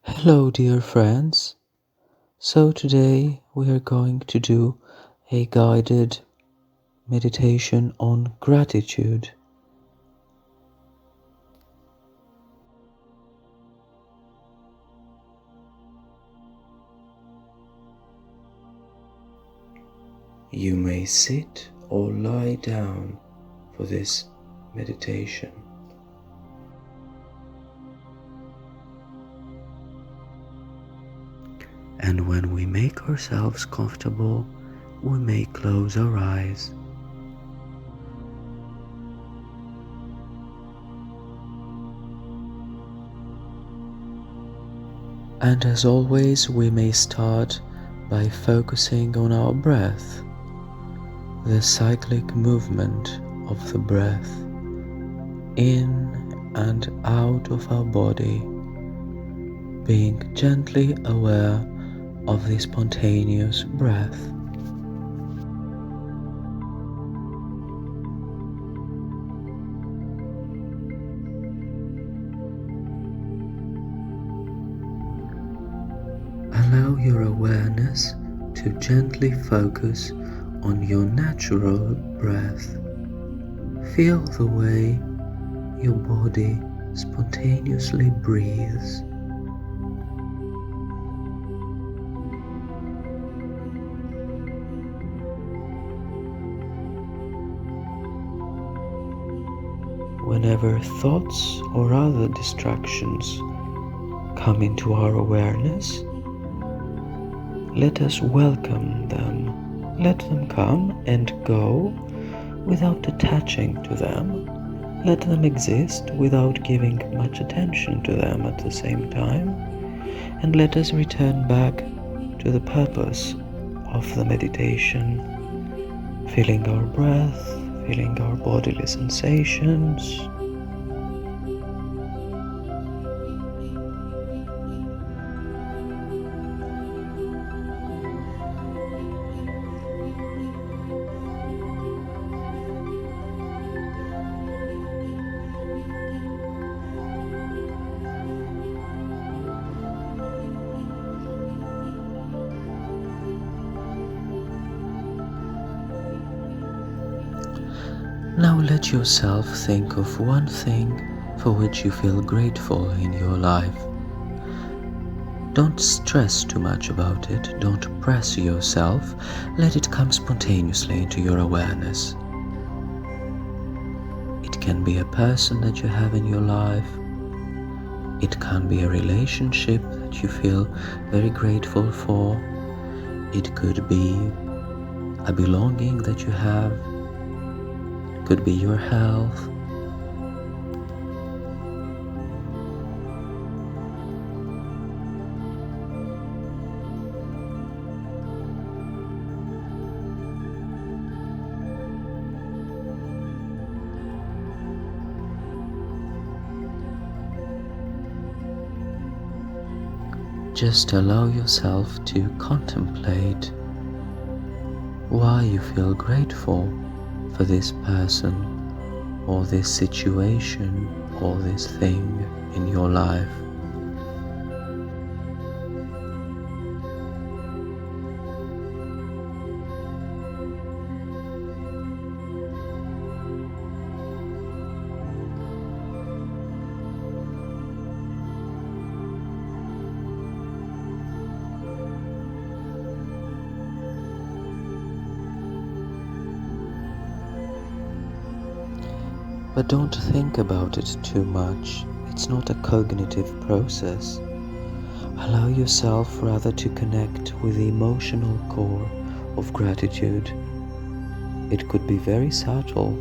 Hello, dear friends. So, today we are going to do a guided meditation on gratitude. You may sit or lie down for this meditation. And when we make ourselves comfortable, we may close our eyes. And as always, we may start by focusing on our breath, the cyclic movement of the breath in and out of our body, being gently aware of the spontaneous breath. Allow your awareness to gently focus on your natural breath. Feel the way your body spontaneously breathes. Whenever thoughts or other distractions come into our awareness, let us welcome them. Let them come and go without attaching to them. Let them exist without giving much attention to them at the same time. And let us return back to the purpose of the meditation, feeling our breath, feeling our bodily sensations. Now let yourself think of one thing for which you feel grateful in your life. Don't stress too much about it, don't press yourself, let it come spontaneously into your awareness. It can be a person that you have in your life, it can be a relationship that you feel very grateful for, it could be a belonging that you have, it could be your health. Just allow yourself to contemplate why you feel grateful for this person or this situation or this thing in your life. But don't think about it too much. It's not a cognitive process. Allow yourself rather to connect with the emotional core of gratitude. It could be very subtle,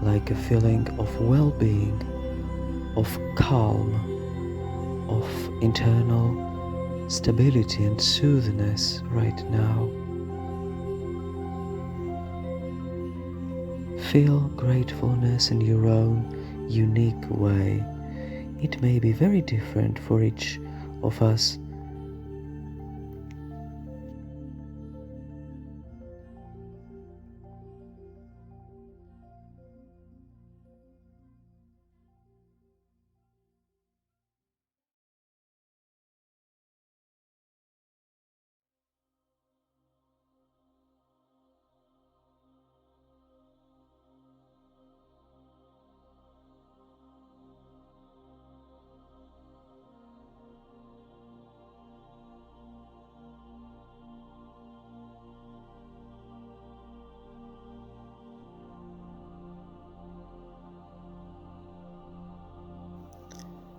like a feeling of well-being, of calm, of internal stability and soothingness right now. Feel gratefulness in your own unique way. It may be very different for each of us.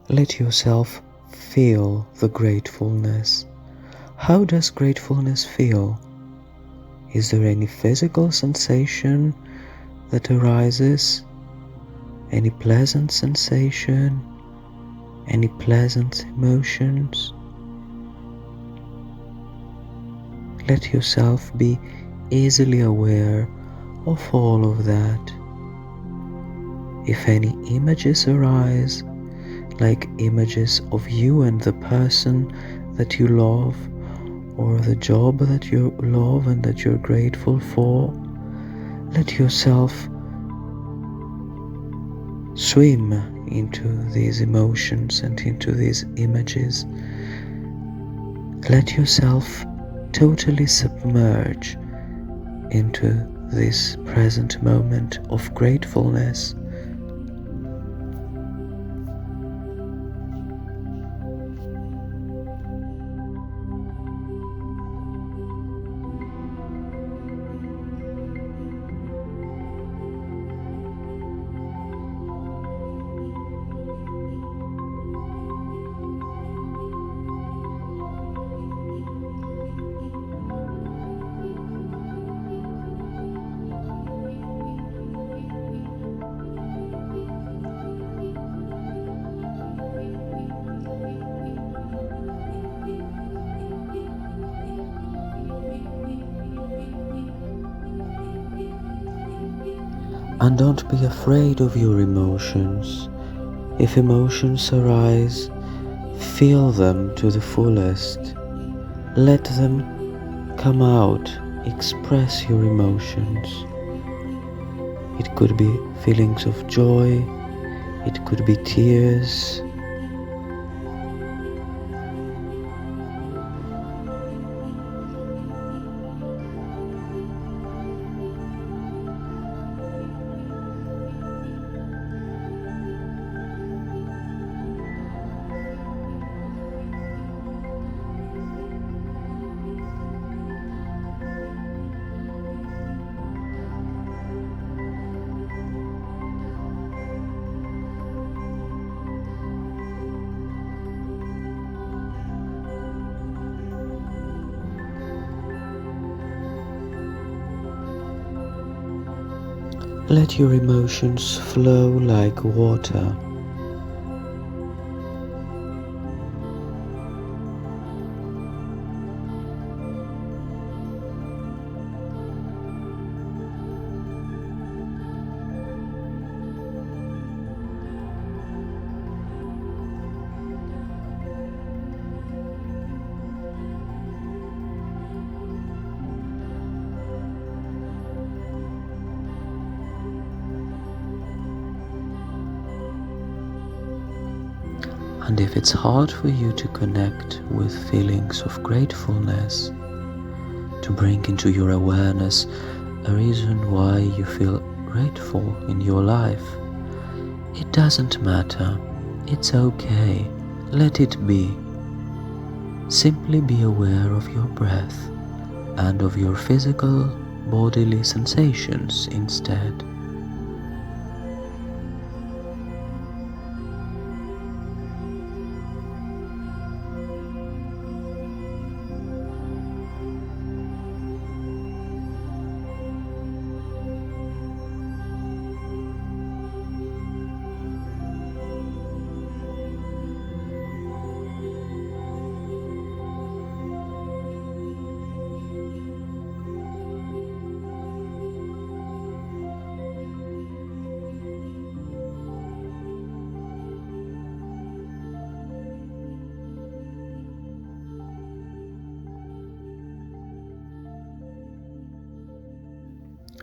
Let yourself feel the gratefulness. How does gratefulness feel? Is there any physical sensation that arises? Any pleasant sensation? Any pleasant emotions? Let yourself be easily aware of all of that. If any images arise, like images of you and the person that you love, or the job that you love and that you're grateful for, let yourself swim into these emotions and into these images. Let yourself totally submerge into this present moment of gratefulness. And don't be afraid of your emotions. If emotions arise, feel them to the fullest. Let them come out, express your emotions. It could be feelings of joy, it could be tears. Let your emotions flow like water. And if it's hard for you to connect with feelings of gratefulness, to bring into your awareness a reason why you feel grateful in your life, it doesn't matter. It's okay. Let it be. Simply be aware of your breath and of your physical bodily sensations instead.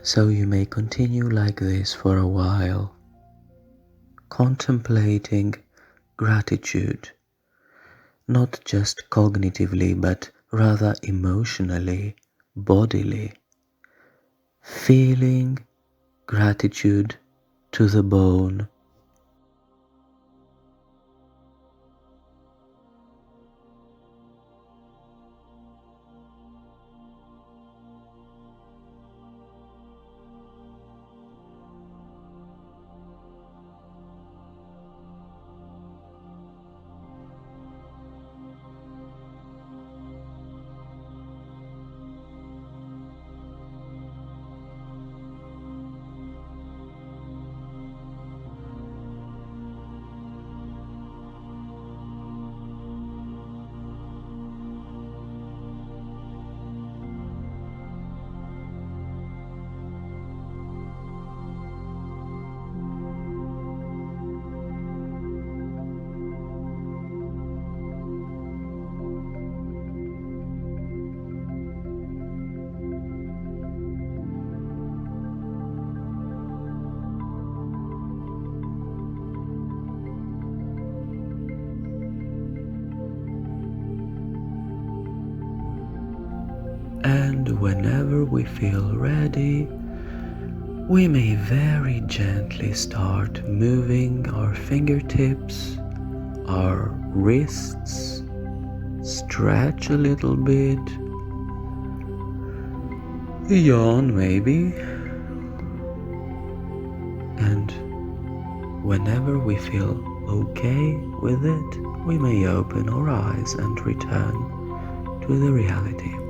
So you may continue like this for a while, contemplating gratitude, not just cognitively but rather emotionally, bodily, feeling gratitude to the bone. And whenever we feel ready, we may very gently start moving our fingertips, our wrists, stretch a little bit, yawn maybe, and whenever we feel okay with it, we may open our eyes and return to the reality.